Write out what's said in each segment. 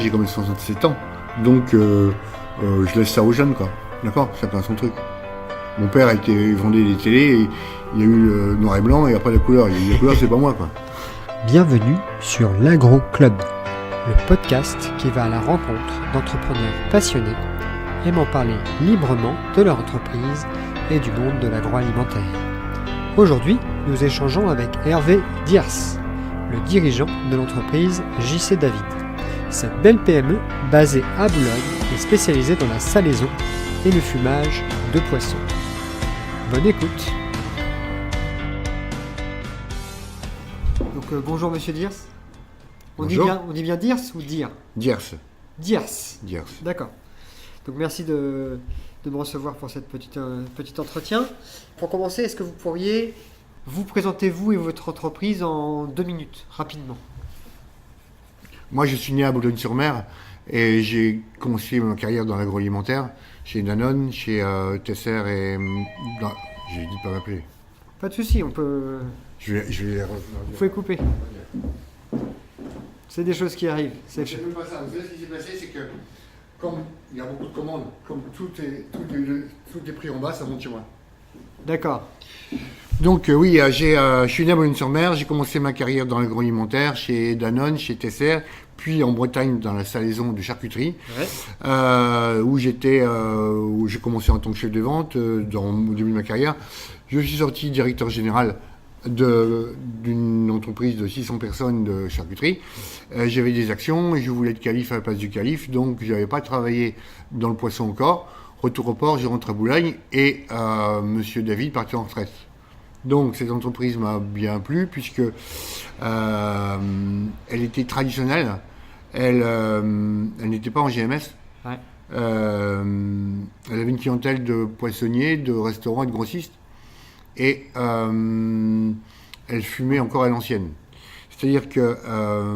J'ai comme 67 ans, donc je laisse ça aux jeunes, quoi. D'accord. Chacun son truc. Mon père il vendait des télés, et il y a eu le noir et blanc et après la couleur. Il y a eu la couleur, c'est pas moi, quoi. Bienvenue sur l'Agro Club, le podcast qui va à la rencontre d'entrepreneurs passionnés aimant parler librement de leur entreprise et du monde de l'agroalimentaire. Aujourd'hui, nous échangeons avec Hervé Diers, le dirigeant de l'entreprise JC David. Cette belle PME, basée à Boulogne, est spécialisée dans la salaison et le fumage de poissons. Bonne écoute. Donc bonjour Monsieur Diers. On dit bien Diers ou Dire? Diers. Diers. D'accord. Donc merci de me recevoir pour cette petit entretien. Pour commencer, est-ce que vous pourriez vous présenter vous et votre entreprise en 2 minutes, rapidement? Moi, je suis né à Boulogne-sur-Mer et j'ai commencé ma carrière dans l'agroalimentaire chez Danone, chez Tesser et... Non, j'ai dit de pas m'appeler. Pas de souci, on peut... Je vais Vous pouvez couper. C'est des choses qui arrivent. C'est pas ça. Vous savez ce qui s'est passé, c'est que comme il y a beaucoup de commandes, comme tout est pris en bas, ça monte chez moi. D'accord. Donc oui, je suis né à Boulogne-sur-Mer, j'ai commencé ma carrière dans l'agroalimentaire chez Danone, chez Tesser, puis en Bretagne dans la salaison de charcuterie, où j'ai commencé en tant que chef de vente au début de ma carrière. Je suis sorti directeur général d'une entreprise de 600 personnes de charcuterie. J'avais des actions et je voulais être calife à la place du calife, donc je n'avais pas travaillé dans le poisson encore. Retour au port, je rentre à Boulogne et Monsieur David partit en retraite. Donc cette entreprise m'a bien plu puisque elle était traditionnelle, elle n'était pas en GMS. Ouais. Elle avait une clientèle de poissonniers, de restaurants et de grossistes. Et elle fumait encore à l'ancienne. C'est-à-dire que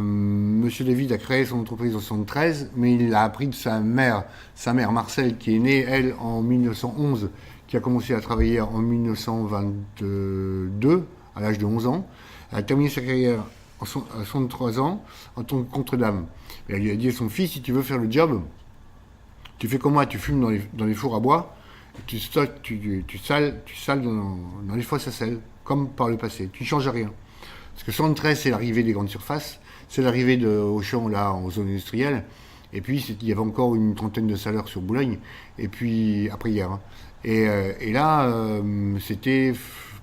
Monsieur David a créé son entreprise en 1973, mais il l'a appris de sa mère Marcel, qui est née, elle, en 1911, qui a commencé à travailler en 1922, à l'âge de 11 ans. Elle a terminé sa carrière à 63 ans en tant que contre-dame. Et elle lui a dit à son fils, si tu veux faire le job, tu fais comme moi, tu fumes dans les fours à bois, tu sales dans les fosses à sel, comme par le passé. Tu ne changes rien. Parce que 73, c'est l'arrivée des grandes surfaces, c'est l'arrivée de Auchan, là, en zone industrielle. Et puis, il y avait encore une trentaine de saleurs sur Boulogne. Et puis, après hier. Hein. Et là, c'était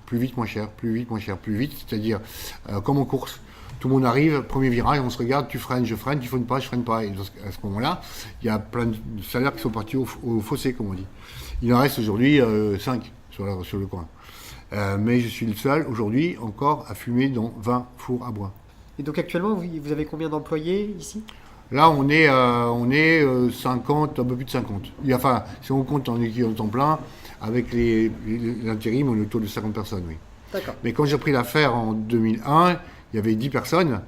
plus vite, moins cher. C'est-à-dire, comme en course. Tout le monde arrive, premier virage, on se regarde, tu freines, je freine, tu freines pas, je freine pas. Et à ce moment-là, il y a plein de salaires qui sont partis au fossé, comme on dit. Il en reste aujourd'hui 5 sur le coin. Mais je suis le seul aujourd'hui encore à fumer dans 20 fours à bois. Et donc actuellement, vous avez combien d'employés ici? Là, on est 50, un peu plus de 50. Enfin, si on compte en équivalent temps plein, avec l'intérim, on est autour de 50 personnes, oui. D'accord. Mais quand j'ai pris l'affaire en 2001, il y avait 10 personnes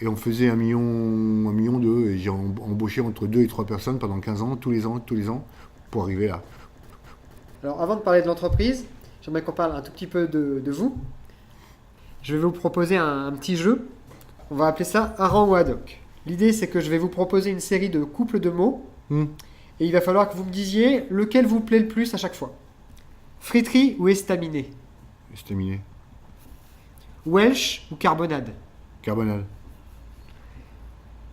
et on faisait 1,2 million. Et j'ai embauché entre 2 et 3 personnes pendant 15 ans, tous les ans, pour arriver là. Alors avant de parler de l'entreprise, j'aimerais qu'on parle un tout petit peu de vous. Je vais vous proposer un petit jeu. On va appeler ça Hareng ou Haddock. L'idée, c'est que je vais vous proposer une série de couples de mots. Et il va falloir que vous me disiez lequel vous plaît le plus à chaque fois. Friterie ou estaminet? Estaminet. Welsh ou carbonade? Carbonade.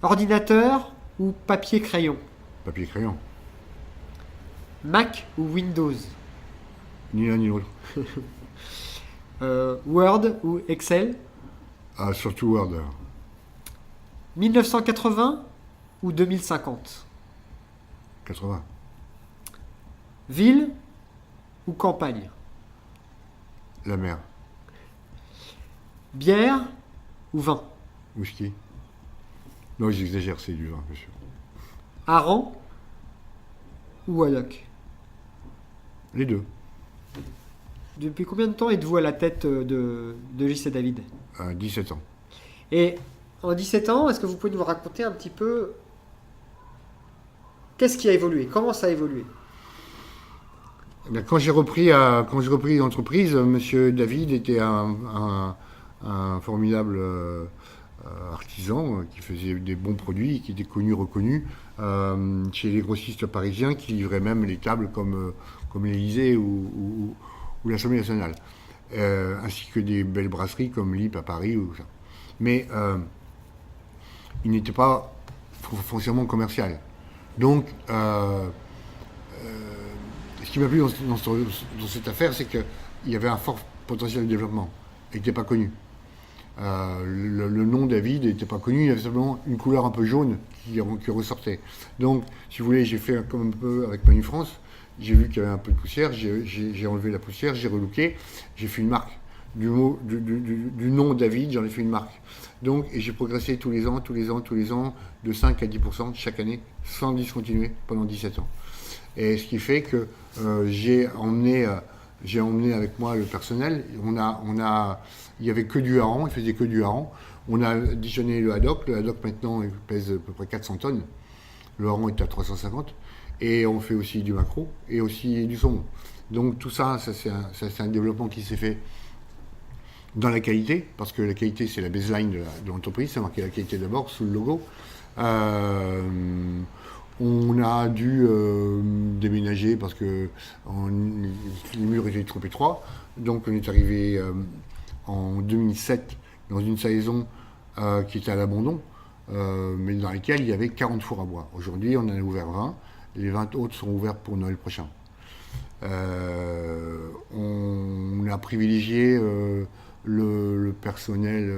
Ordinateur ou papier-crayon? Papier-crayon. Mac ou Windows? Ni l'un ni l'autre. Word ou Excel? Surtout Word. 1980 ou 2050? 80. Ville ou campagne? La mer. Bière ou vin? Whisky. Non, j'exagère, c'est du vin, bien sûr. Hareng ou Haddock? Les deux. Depuis combien de temps êtes-vous à la tête de JC David? 17 ans. Et en 17 ans, est-ce que vous pouvez nous raconter un petit peu qu'est-ce qui a évolué? Comment ça a évolué? Quand j'ai repris l'entreprise, Monsieur David était un formidable artisan qui faisait des bons produits, qui étaient connus, reconnus, chez les grossistes parisiens qui livraient même les tables comme l'Élysée ou l'Assemblée nationale, ainsi que des belles brasseries comme l'IP à Paris. Mais il n'était pas foncièrement commercial. Donc, ce qui m'a plu dans cette affaire, c'est qu'il y avait un fort potentiel de développement. Il n'était pas connu. Le nom David n'était pas connu, il y avait simplement une couleur un peu jaune qui ressortait. Donc, si vous voulez, j'ai fait comme un peu avec Manu France. J'ai vu qu'il y avait un peu de poussière, j'ai enlevé la poussière, j'ai relooké, j'ai fait une marque. Du nom David, j'en ai fait une marque. Donc, et j'ai progressé tous les ans, de 5 à 10% chaque année, sans discontinuer pendant 17 ans. Et ce qui fait que j'ai emmené avec moi le personnel. Il n'y avait que du hareng, il faisait que du hareng. On a additionné le haddock. Le haddock maintenant il pèse à peu près 400 tonnes. Le hareng est à 350. Et on fait aussi du maquereau et aussi du saumon. Donc tout ça c'est un développement qui s'est fait dans la qualité, parce que la qualité c'est la baseline de l'entreprise, c'est marqué la qualité d'abord sous le logo. On a dû déménager parce que les murs étaient trop étroits. Donc on est arrivé en 2007 dans une saison qui était à l'abandon, mais dans laquelle il y avait 40 fours à bois. Aujourd'hui, on en a ouvert 20. Les 20 autres sont ouverts pour Noël prochain. On a privilégié le personnel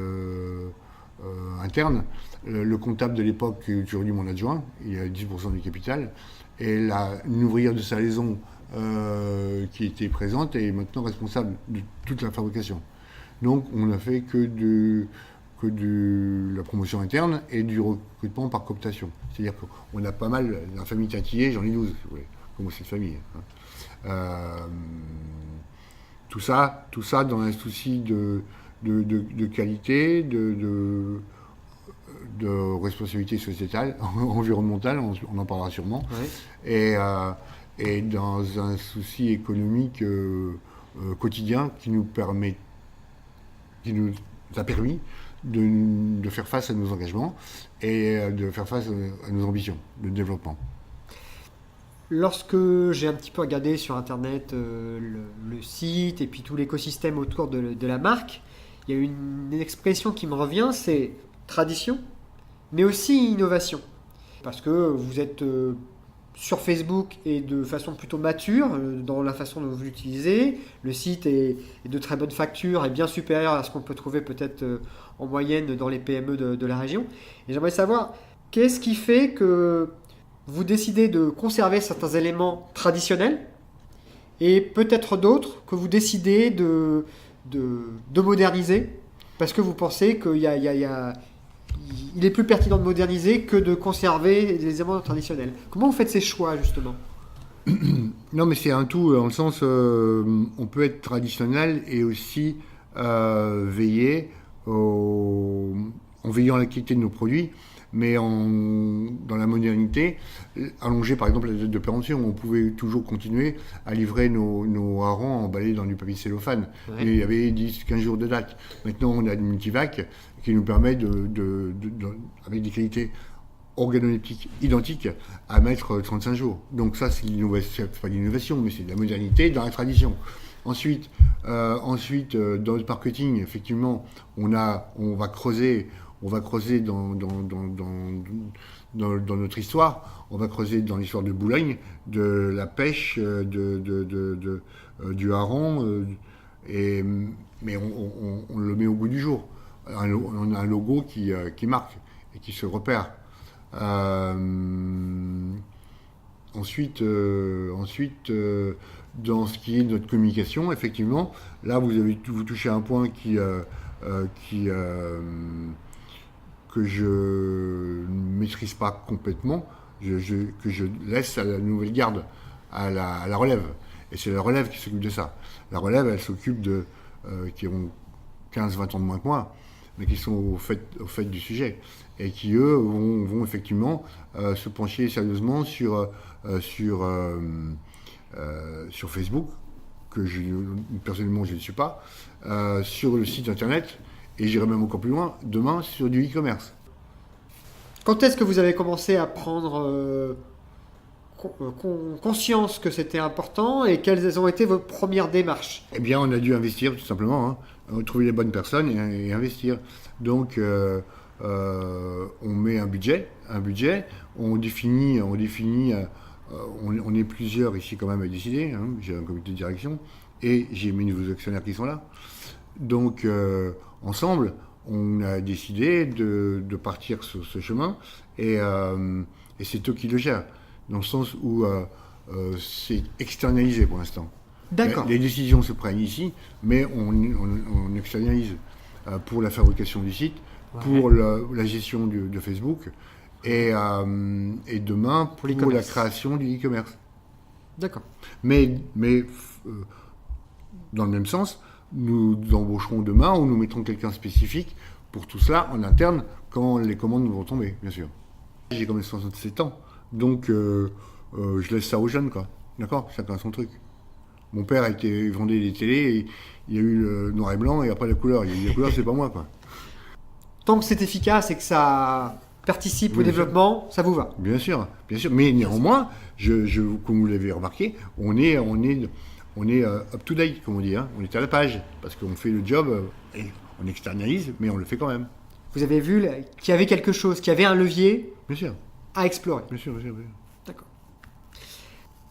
interne. Le comptable de l'époque est aujourd'hui mon adjoint, il a 10% du capital. Et une ouvrière de salaison qui était présente est maintenant responsable de toute la fabrication. Donc on n'a fait que de la promotion interne et du recrutement par cooptation. C'est-à-dire qu'on a pas mal, dans la famille Tatillé, j'en ai 12, si vous voulez, comme cette famille. Tout ça dans un souci de qualité, de responsabilité sociétale, environnementale, on en parlera sûrement, ouais. Et dans un souci économique quotidien qui nous a permis de faire face à nos engagements et de faire face à nos ambitions de développement. Lorsque j'ai un petit peu regardé sur Internet le site et puis tout l'écosystème autour de la marque, il y a une expression qui me revient, c'est tradition, mais aussi innovation. Parce que vous êtes sur Facebook et de façon plutôt mature dans la façon dont vous l'utilisez. Le site est de très bonne facture et bien supérieur à ce qu'on peut trouver peut-être en moyenne dans les PME de la région. Et j'aimerais savoir, qu'est-ce qui fait que vous décidez de conserver certains éléments traditionnels et peut-être d'autres que vous décidez de moderniser parce que vous pensez qu'il est plus pertinent de moderniser que de conserver les éléments traditionnels. Comment vous faites ces choix, justement ? Non, mais c'est un tout, dans le sens, on peut être traditionnel et aussi veiller en veillant à la qualité de nos produits, mais dans la modernité, allonger par exemple la date de péremption, on pouvait toujours continuer à livrer nos harengs emballés dans du papier cellophane. Ouais. Il y avait 10-15 jours de date. Maintenant, on a du multivac qui nous permet, avec des qualités organoleptiques identiques, à mettre 35 jours. Donc ça, c'est pas l'innovation, mais c'est de la modernité dans la tradition. Ensuite, dans le marketing, effectivement, on va creuser dans notre histoire, on va creuser dans l'histoire de Boulogne, de la pêche, du hareng, mais on le met au goût du jour. On a un logo qui marque et qui se repère. Ensuite, dans ce qui est de notre communication, effectivement, là vous touchez à un point que je ne maîtrise pas complètement, que je laisse à la nouvelle garde, à la relève. Et c'est la relève qui s'occupe de ça. La relève, elle s'occupe qui ont 15-20 ans de moins que moi, mais qui sont au fait du sujet. Et qui, eux, vont effectivement se pencher sérieusement sur Facebook, que personnellement je ne suis pas, sur le site internet, et j'irai même encore plus loin demain sur du e-commerce. Quand est-ce que vous avez commencé à prendre conscience que c'était important et quelles ont été vos premières démarches? Eh bien, on a dû investir tout simplement, trouver les bonnes personnes et investir. Donc, on met un budget, on définit, on est plusieurs ici quand même à décider, j'ai un comité de direction et j'ai mes nouveaux actionnaires qui sont là. Donc, ensemble, on a décidé de partir sur ce chemin et c'est eux qui le gèrent, dans le sens où c'est externalisé pour l'instant. D'accord. Les décisions se prennent ici, mais on externalise pour la fabrication du site, pour la gestion de Facebook et demain pour la création du e-commerce. D'accord. Mais dans le même sens, nous embaucherons demain ou nous mettrons quelqu'un spécifique pour tout cela en interne quand les commandes vont tomber, bien sûr. J'ai quand même 67 ans, donc je laisse ça aux jeunes, quoi. D'accord ? Chacun son truc. Mon père vendait des télés, et il y a eu le noir et blanc et après la couleur. Il y a eu la couleur, c'est pas moi, quoi. Tant que c'est efficace et que ça participe au développement, ça vous va? Bien sûr. Mais néanmoins, comme vous l'avez remarqué, on est up to date, comme on dit. On est à la page, parce qu'on fait le job, et on externalise, mais on le fait quand même. Vous avez vu qu'il y avait quelque chose, qu'il y avait un levier Bien sûr. à explorer. Bien sûr. D'accord.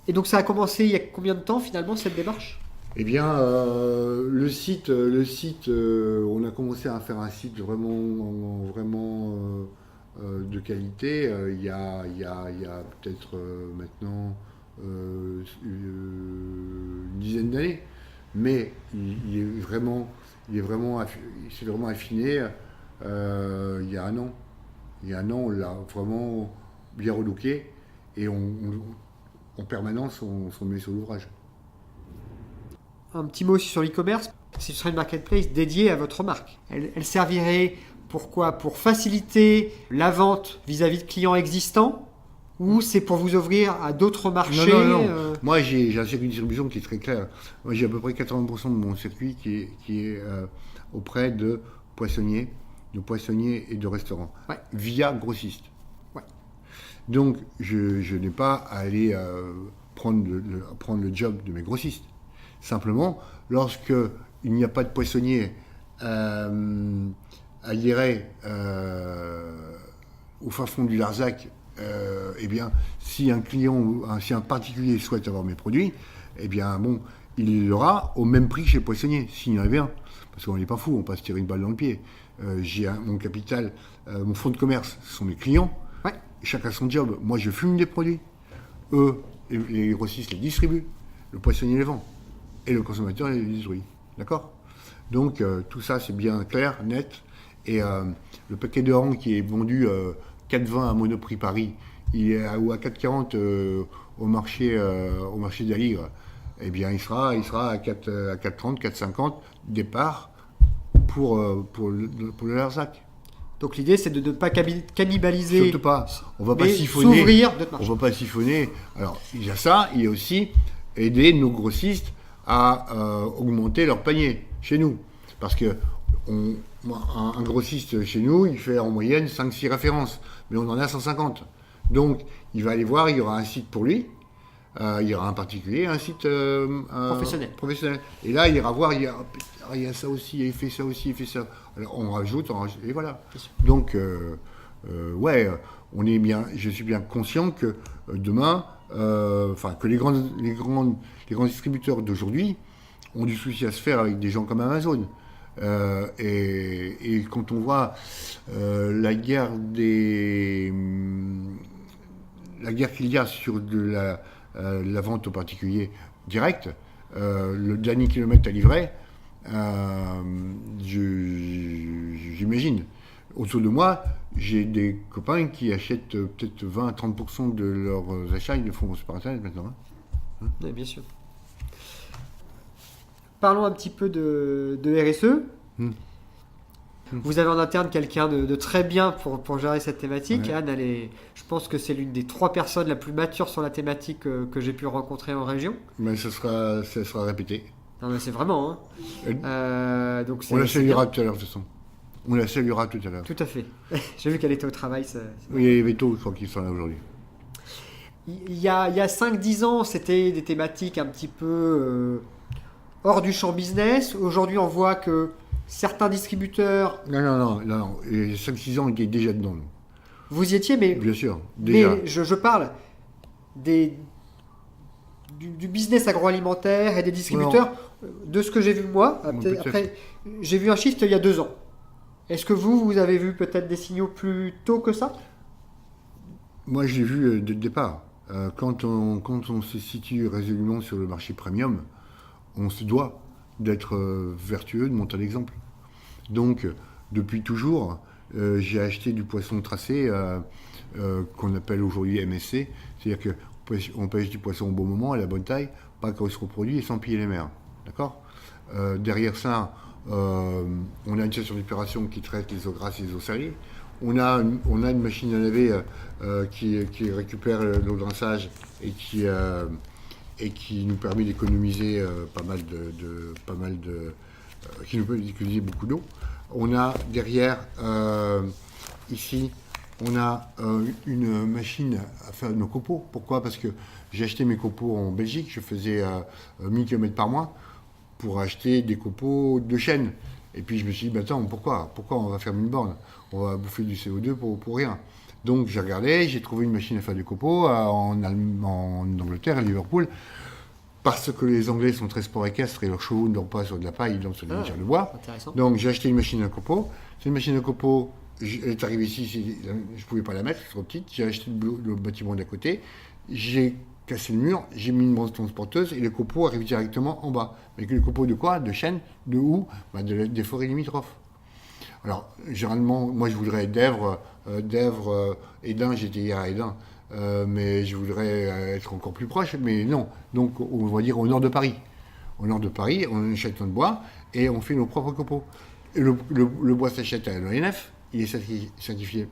Et donc ça a commencé il y a combien de temps finalement cette démarche? Eh bien, le site, on a commencé à faire un site vraiment de qualité il y a peut-être maintenant une dizaine d'années, mais il s'est vraiment affiné il y a un an. Il y a un an, on l'a vraiment bien relooké et en permanence, on se met sur l'ouvrage. Un petit mot aussi sur l'e-commerce. Ce serait une marketplace dédiée à votre marque. Elle servirait pourquoi? Pour faciliter la vente vis-à-vis de clients existants ou c'est pour vous ouvrir à d'autres marchés? Non. Moi, j'ai un circuit de distribution qui est très clair. Moi, j'ai à peu près 80% de mon circuit qui est auprès de poissonniers et de restaurants, via grossistes. Ouais. Donc, je n'ai pas à aller prendre le job de mes grossistes. Simplement, lorsque il n'y a pas de poissonnier à Guéret, au fin fond du Larzac, eh bien, si un client ou si un particulier souhaite avoir mes produits, eh bien, bon, il l'aura au même prix que chez le poissonnier, s'il y en avait un. Parce qu'on n'est pas fou, on ne peut pas se tirer une balle dans le pied. J'ai mon capital, mon fonds de commerce, ce sont mes clients. Ouais. Chacun son job. Moi, je fume des produits. Eux, les grossistes les distribuent. Le poissonnier les vend. Et le consommateur les détruit. D'accord ? Donc, tout ça, c'est bien clair, net. Et le paquet de rang qui est vendu 4,20 à Monoprix Paris, ou à 4,40 au marché d'Aligre, eh bien, il sera à 4,30, 4,50 départ pour le Larzac. Donc l'idée, c'est de ne pas cannibaliser. Surtout pas. On va pas siphonner. S'ouvrir d'autres marchés. On va pas siphonner. Alors, il y a ça, il y a aussi aider nos grossistes à augmenter leur panier chez nous. Parce que un grossiste chez nous, il fait en moyenne 5-6 références, mais on en a 150. Donc, il va aller voir, il y aura un site pour lui, il y aura un particulier, un site professionnel. Et là, il ira voir, il y a ça aussi, il fait ça aussi, il fait ça. Alors, on rajoute, et voilà. Donc, on est bien, je suis bien conscient que demain, que les grands distributeurs d'aujourd'hui ont du souci à se faire avec des gens comme Amazon. Et quand on voit la guerre qu'il y a sur la vente aux particuliers direct, le dernier kilomètre à livrer, j'imagine. Autour de moi, j'ai des copains qui achètent peut-être 20 à 30% de leurs achats, ils le font sur Internet maintenant. Oui, bien sûr. Parlons un petit peu de RSE. Vous avez en interne quelqu'un de très bien pour gérer cette thématique. Ouais. Anne, je pense que c'est l'une des 3 personnes la plus mature sur la thématique que j'ai pu rencontrer en région. Mais ça sera répété. Non, mais c'est vraiment. Donc on la saluera tout à l'heure de toute façon. On la saluera tout à l'heure. Tout à fait. J'ai vu qu'elle était au travail. Oui, il y a les vétos, je crois qu'ils sont là aujourd'hui. Il y a 5-10 ans, c'était des thématiques un petit peu hors du champ business. Aujourd'hui, on voit que certains distributeurs... Non. Les 5-6 ans, on était déjà dedans. Nous. Vous y étiez, mais... Bien sûr, déjà. Mais je parle du business agroalimentaire et des distributeurs. De ce que j'ai vu moi, après, j'ai vu un shift il y a 2 ans. Est-ce que vous avez vu peut-être des signaux plus tôt que ça? Moi, je l'ai vu dès le départ. Quand on se situe résolument sur le marché premium, on se doit d'être vertueux, de montrer l'exemple. Donc, depuis toujours, j'ai acheté du poisson tracé qu'on appelle aujourd'hui MSC, c'est-à-dire qu'on pêche du poisson au bon moment, à la bonne taille, pas quand il se reproduit et sans piller les mers. D'accord ? Derrière ça, on a une station d'épuration qui traite les eaux grasses et les eaux salées. On a une machine à laver qui récupère l'eau de rinçage et qui nous permet d'économiser qui nous permet d'économiser beaucoup d'eau. On a derrière, ici, on a une machine à faire nos copeaux. Pourquoi ? Parce que j'ai acheté mes copeaux en Belgique, je faisais 1000 km par mois pour acheter des copeaux de chêne. Et puis je me suis dit, attends, pourquoi on va faire une borne ? On va bouffer du CO2 pour rien. Donc j'ai regardé, j'ai trouvé une machine à faire des copeaux en Angleterre, à Liverpool, parce que les Anglais sont très sport équestres et leurs chevaux ne dorment pas sur de la paille, ils dorment sur des litières de bois. Intéressant. Donc j'ai acheté une machine à copeaux. Cette machine à copeaux, elle est arrivée ici, je ne pouvais pas la mettre, c'est trop petite. J'ai acheté le bâtiment d'à côté, j'ai cassé le mur, j'ai mis une bande transporteuse et le copeau arrive directement en bas. Mais le copeau de quoi ? De chêne, de où ? Des forêts limitrophes. Alors, généralement, moi je voudrais d'Èvre, Édin, j'étais hier à Édin, mais je voudrais être encore plus proche, mais non. Donc, on va dire au nord de Paris. Au nord de Paris, on achète notre bois et on fait nos propres copeaux. Et le bois s'achète à l'ONF, il est certifié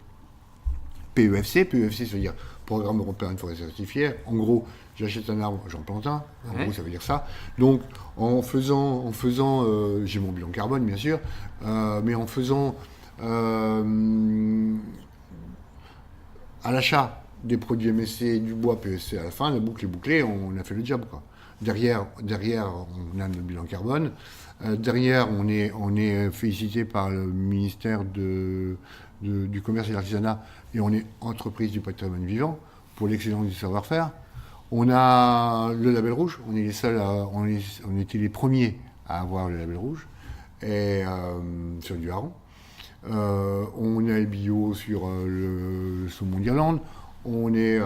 PEFC. PEFC, ça veut dire Programme européen de forêt certifiée. En gros, j'achète un arbre, j'en plante un. En gros, ça veut dire ça. Donc, en faisant j'ai mon bilan carbone, bien sûr, mais en faisant à l'achat des produits MSC, du bois PSC à la fin, la boucle est bouclée, on a fait le job, quoi. Derrière, on a notre bilan carbone. Derrière, on est félicité par le ministère du Commerce et de l'Artisanat et on est entreprise du patrimoine vivant pour l'excellence du savoir-faire. On a le label rouge, on est les seuls, on était les premiers à avoir le label rouge et sur du hareng. On a le bio sur le saumon d'Irlande. On est,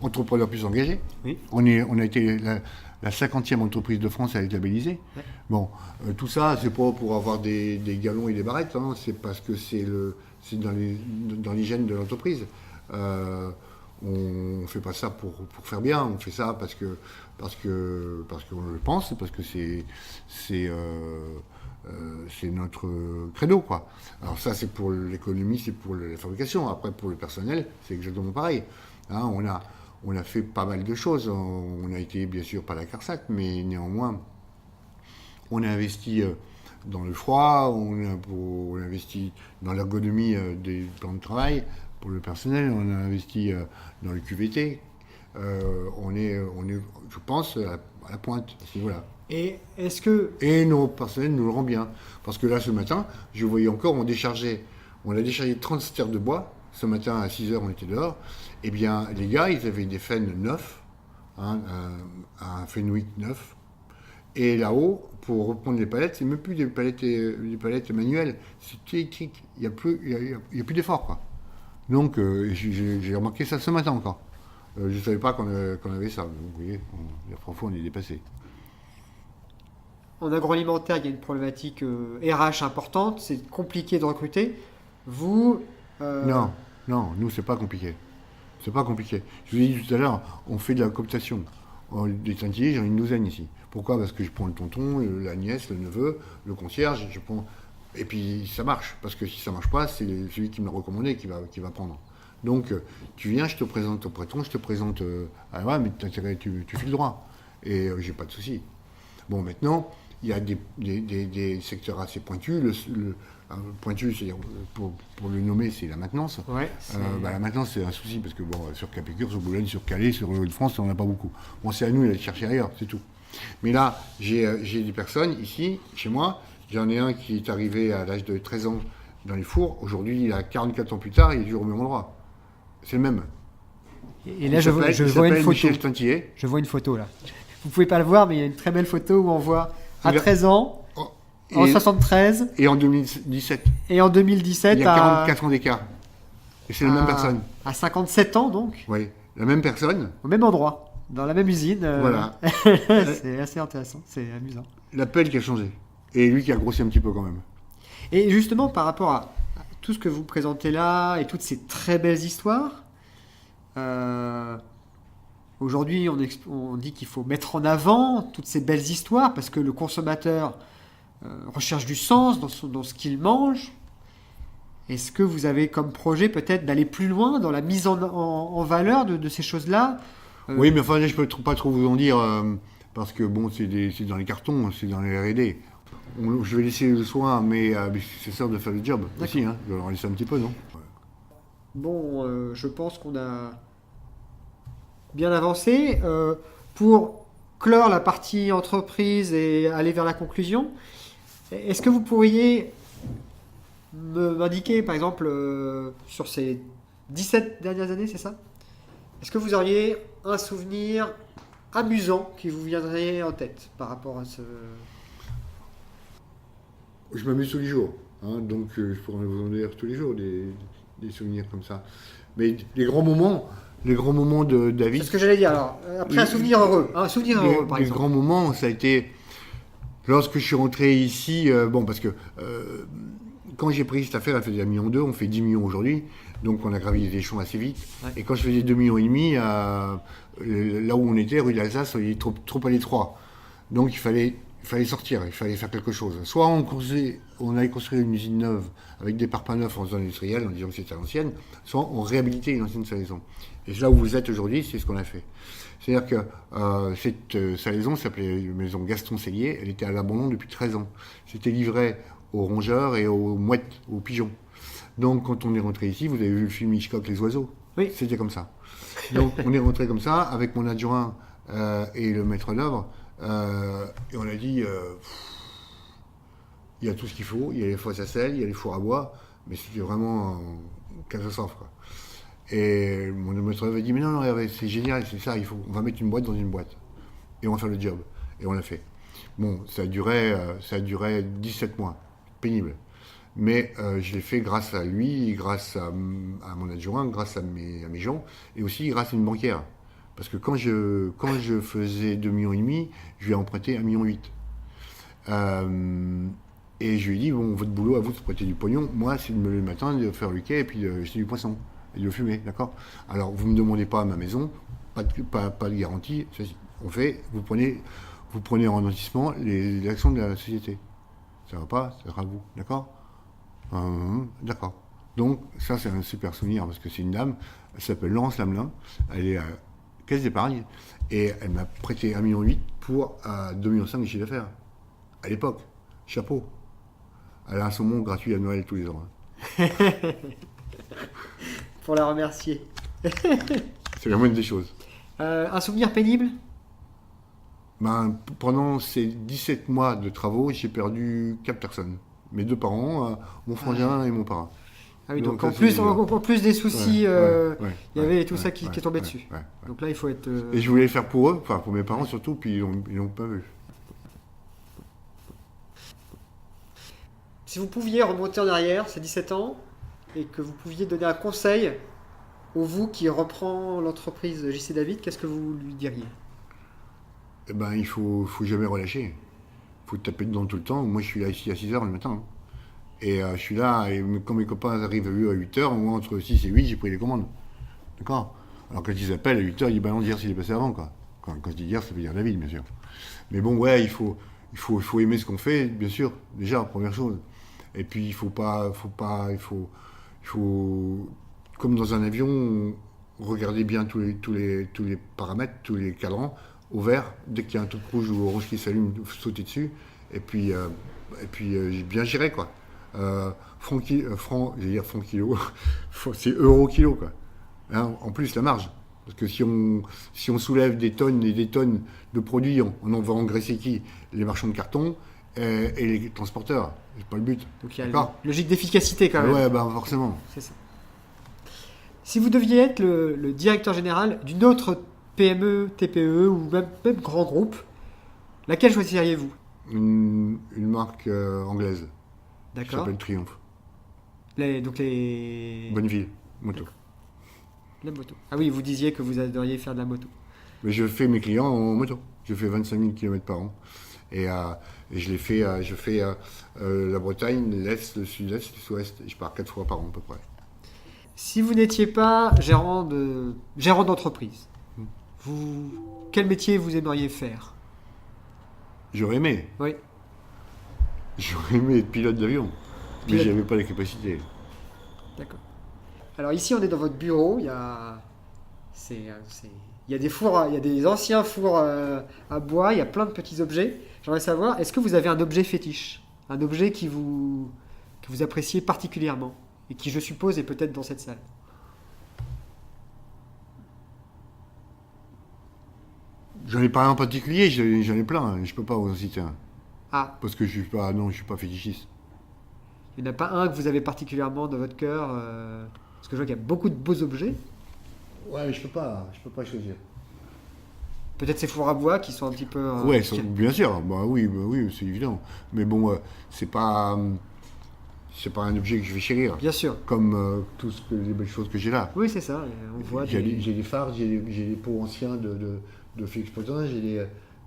entrepreneur plus engagé. Oui. On a été la 50e entreprise de France à être labellisée. Ouais. Bon, tout ça, c'est pas pour avoir des galons et des barrettes, hein, c'est parce que c'est dans les gènes de l'entreprise. On fait pas ça pour faire bien, on fait ça parce qu'on le pense, parce que c'est notre credo, quoi. Alors ça, c'est pour l'économie, c'est pour la fabrication. Après, pour le personnel, c'est exactement pareil. Hein, on a fait pas mal de choses. On a été, bien sûr, pas la CARSAT, mais néanmoins, on a investi dans le froid, on a investi dans l'ergonomie des plans de travail pour le personnel, on a investi dans le QVT. On est, je pense, à la pointe à ce niveau-là. Et est-ce que... Et nos personnels nous le rendent bien. Parce que là, ce matin, je voyais encore, on a déchargé 30 stères de bois. Ce matin, à 6h, on était dehors. Eh bien, les gars, ils avaient des fennes neufs, un Fenwick neuf. Et là-haut, pour reprendre les palettes, c'est même plus des palettes manuelles. C'est électrique. Il n'y a plus d'effort, quoi. Donc, j'ai remarqué ça ce matin encore. Je ne savais pas qu'on avait ça. Donc, vous voyez, parfois, on est dépassé. En agroalimentaire, il y a une problématique RH importante. C'est compliqué de recruter. Vous... Non, nous, c'est pas compliqué. C'est pas compliqué. Je vous ai dit tout à l'heure, on fait de la cooptation. Des tintillés, j'en ai une douzaine ici. Pourquoi ? Parce que je prends le tonton, la nièce, le neveu, le concierge, je prends... Et puis ça marche, parce que si ça marche pas, c'est celui qui me l'a recommandé qui va prendre. Donc tu viens, je te présente au prêton, je te présente... mais tu files droit. Et j'ai pas de souci. Bon, maintenant, il y a des secteurs assez pointus. Pointu, c'est-à-dire, pour le nommer, c'est la maintenance. Ouais, la maintenance, c'est un souci, parce que sur Capécure, sur Boulogne, sur Calais, sur le Hauts-de-France, on n'en a pas beaucoup. Bon, c'est à nous d'aller chercher ailleurs, c'est tout. Mais là, j'ai des personnes ici, chez moi. J'en ai un qui est arrivé à l'âge de 13 ans dans les fours. Aujourd'hui, il a 44 ans plus tard, il est toujours au même endroit. C'est le même. Et là, je vois une photo. Michel Tintillet. Je vois une photo là. Vous pouvez pas le voir, mais il y a une très belle photo où on voit à 13 ans, en 73. Et en 2017. Et en 2017. Il y a 44 ans d'écart. Et c'est la même personne. À 57 ans donc. Oui, la même personne. Au même endroit, dans la même usine. Voilà. C'est assez intéressant, c'est amusant. La pelle qui a changé. Et lui qui a grossi un petit peu quand même. Et justement, par rapport à tout ce que vous présentez là et toutes ces très belles histoires, aujourd'hui, on dit qu'il faut mettre en avant toutes ces belles histoires parce que le consommateur recherche du sens dans ce qu'il mange. Est-ce que vous avez comme projet peut-être d'aller plus loin dans la mise en valeur de ces choses-là Oui, mais enfin, là, je ne peux pas trop vous en dire parce que bon, c'est dans les cartons, c'est dans les R&D. Je vais laisser le soin, mais c'est ça de faire le job aussi. Hein. Je vais leur laisser un petit peu, non? Bon, je pense qu'on a bien avancé. Pour clore la partie entreprise et aller vers la conclusion, est-ce que vous pourriez m'indiquer, par exemple, sur ces 17 dernières années, c'est ça? Est-ce que vous auriez un souvenir amusant qui vous viendrait en tête par rapport à ce... Je m'amuse tous les jours, hein, donc je pourrais vous en dire tous les jours des souvenirs comme ça. Mais les grands moments de David... C'est ce que j'allais dire, alors. Après, un souvenir heureux, par exemple. Les grands moments, ça a été... Lorsque je suis rentré ici, parce que quand j'ai pris cette affaire, elle faisait 1,2 million, on fait 10 millions aujourd'hui, donc on a gravi les échelons assez vite. Ouais. Et quand je faisais 2,5 millions, là où on était, rue d'Alsace, il était trop à l'étroit. Donc il fallait sortir, il fallait faire quelque chose. Soit on allait construire une usine neuve avec des parpaings neufs en zone industrielle, en disant que c'était à l'ancienne, soit on réhabilitait une ancienne salaison. Et là où vous êtes aujourd'hui, c'est ce qu'on a fait. C'est-à-dire que cette salaison s'appelait maison Gaston Cellier, elle était à l'abandon depuis 13 ans. C'était livré aux rongeurs et aux mouettes, aux pigeons. Donc quand on est rentré ici, vous avez vu le film Hitchcock, Les Oiseaux? Oui. C'était comme ça. Donc on est rentré comme ça, avec mon adjoint et le maître d'œuvre, et on a dit, il y a tout ce qu'il faut, il y a les fosses à sel, il y a les fours à bois, mais c'était vraiment une catastrophe, quoi. Et mon maître d'œuvre a dit, mais non, c'est génial, c'est ça, on va mettre une boîte dans une boîte, et on va faire le job. Et on l'a fait. Bon, ça a duré 17 mois, pénible. Mais je l'ai fait grâce à lui, grâce à mon adjoint, grâce à mes gens, et aussi grâce à une banquière. Parce que quand je faisais 2,5 millions, je lui ai emprunté 1,8 million. Et je lui ai dit, bon, votre boulot à vous, c'est de prêter du pognon. Moi, c'est de me lever le matin, de faire le quai et puis de jeter du poisson et de le fumer, d'accord? Alors, vous ne me demandez pas à ma maison, pas de garantie. On fait, vous prenez en notissement les actions de la société. Ça va pas, ça sera vous, d'accord? D'accord. Donc, ça, c'est un super souvenir parce que c'est une dame, elle s'appelle Laurence Lamelin, elle est à Caisse d'épargne et elle m'a prêté 1,8 million pour 2,5 millions de chiffre d'affaires. À l'époque, chapeau. Elle a un saumon gratuit à Noël tous les ans. Hein. Pour la remercier. C'est la moindre des choses. Un souvenir pénible? Pendant ces 17 mois de travaux, j'ai perdu 4 personnes. Mes 2 parents, mon frangin et mon parrain. Ah oui, donc en plus des soucis, il y avait tout ça qui est tombé dessus. Ouais. Donc là, il faut être... Et je voulais le faire pour eux, enfin pour mes parents surtout, puis ils l'ont pas vu. Si vous pouviez remonter en arrière, ces 17 ans, et que vous pouviez donner un conseil au vous qui reprend l'entreprise JC David, qu'est-ce que vous lui diriez? Il faut jamais relâcher. Il faut taper dedans tout le temps. Moi, je suis là ici à 6h le matin. Hein. Et je suis là, et quand mes copains arrivent à 8h, moi, entre 6 et 8, j'ai pris les commandes. D'accord? Alors quand ils appellent à 8h, ils disent, non, dire s'il est passé avant, quoi. Quand je dis hier, ça veut dire David, bien sûr. Mais bon, ouais, il faut aimer ce qu'on fait, bien sûr, déjà, première chose. Et puis, il faut, comme dans un avion, regarder bien tous les paramètres, tous les cadrans, au vert, dès qu'il y a un truc rouge ou orange qui s'allume, sauter dessus, Et puis j'ai bien géré, quoi. J'allais dire franc kilo, c'est euro kilo, quoi. Hein, en plus, la marge. Parce que si on soulève des tonnes et des tonnes de produits, on en va engraisser qui? Les marchands de carton et les transporteurs. C'est pas le but. Donc il y a une logique d'efficacité quand même. Ouais, forcément. C'est ça. Si vous deviez être le directeur général d'une autre PME, TPE ou même grand groupe, laquelle choisiriez-vous? Une marque anglaise. Qui D'accord. s'appelle Triumph. Bonneville Moto. La moto. Ah oui, vous disiez que vous adoriez faire de la moto. Mais je fais mes clients en moto. Je fais 25 000 km par an. Et je fais la Bretagne, l'Est, le Sud-Est, le Sud-Ouest. Je pars 4 fois par an à peu près. Si vous n'étiez pas gérant d'entreprise, quel métier vous aimeriez faire? J'aurais aimé. Oui. J'aurais aimé être pilote d'avion. Mais je n'avais pas les capacités. D'accord. Alors ici, on est dans votre bureau. Il y a des fours, il y a des anciens fours à bois. Il y a plein de petits objets. J'aimerais savoir, est-ce que vous avez un objet fétiche, un objet que vous appréciez particulièrement et qui, je suppose, est peut-être dans cette salle? J'en ai pas un en particulier. J'en ai plein. Je peux pas vous en citer un. Ah. Parce que je suis pas fétichiste. Il n'y en a pas un que vous avez particulièrement dans votre cœur parce que je vois qu'il y a beaucoup de beaux objets. Ouais, mais je peux pas choisir. Peut-être ces fours à bois qui sont un petit peu... Ouais, bien sûr. Oui, c'est évident. Mais bon, c'est pas un objet que je vais chérir. Bien sûr. Comme toutes les belles choses que j'ai là. Oui, c'est ça. On voit j'ai des phares, j'ai des pots anciens de Félix Potin, j'ai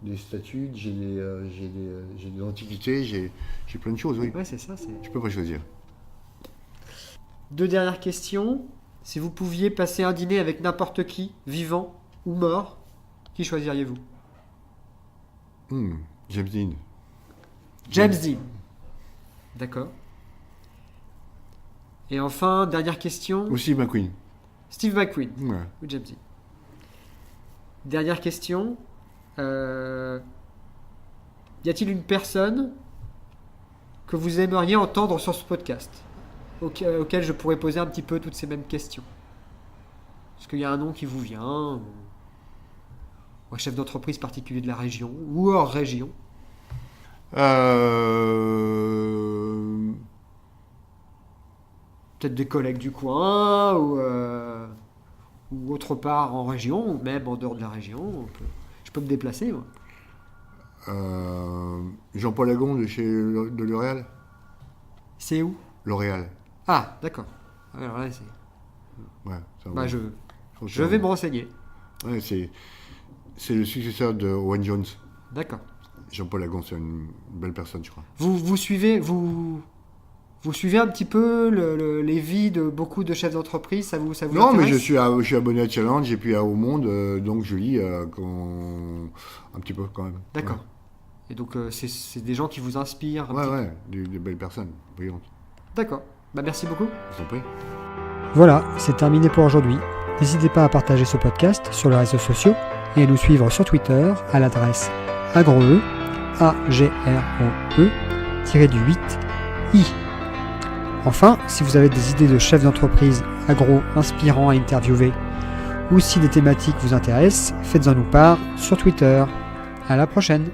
des statues, j'ai des antiquités, j'ai plein de choses, oui. Ouais, c'est ça. Je peux pas choisir. 2 dernières questions. Si vous pouviez passer un dîner avec n'importe qui, vivant ou mort, qui choisiriez-vous? James Dean. James Dean. D'accord. Et enfin, dernière question. Ou Steve McQueen. Steve McQueen. Ouais. Ou James Dean. Dernière question. Y a-t-il une personne que vous aimeriez entendre sur ce podcast auquel je pourrais poser un petit peu toutes ces mêmes questions? Est-ce qu'il y a un nom qui vous vient, ou un chef d'entreprise particulier de la région ou hors région? Peut-être des collègues du coin ou autre part en région ou même en dehors de la région. Je peux me déplacer, moi. Jean-Paul Agon de L'Oréal. C'est où? L'Oréal. Ah, d'accord. Alors là, c'est... Ouais, je vais me renseigner. Ouais, c'est le successeur de Owen Jones. D'accord. Jean-Paul Agon, c'est une belle personne, je crois. Vous suivez un petit peu les vies de beaucoup de chefs d'entreprise, ça vous Non, intéresse? mais je suis abonné à Challenge et puis à Au Monde, donc je lis un petit peu quand même. D'accord. Ouais. Et donc c'est des gens qui vous inspirent un petit peu. Des belles personnes, brillantes. D'accord. Merci beaucoup. Je vous en prie. Voilà, c'est terminé pour aujourd'hui. N'hésitez pas à partager ce podcast sur les réseaux sociaux et à nous suivre sur Twitter à l'adresse agroe, AGROE-8i. Enfin, si vous avez des idées de chefs d'entreprise agro inspirants à interviewer ou si des thématiques vous intéressent, faites-en nous part sur Twitter. À la prochaine!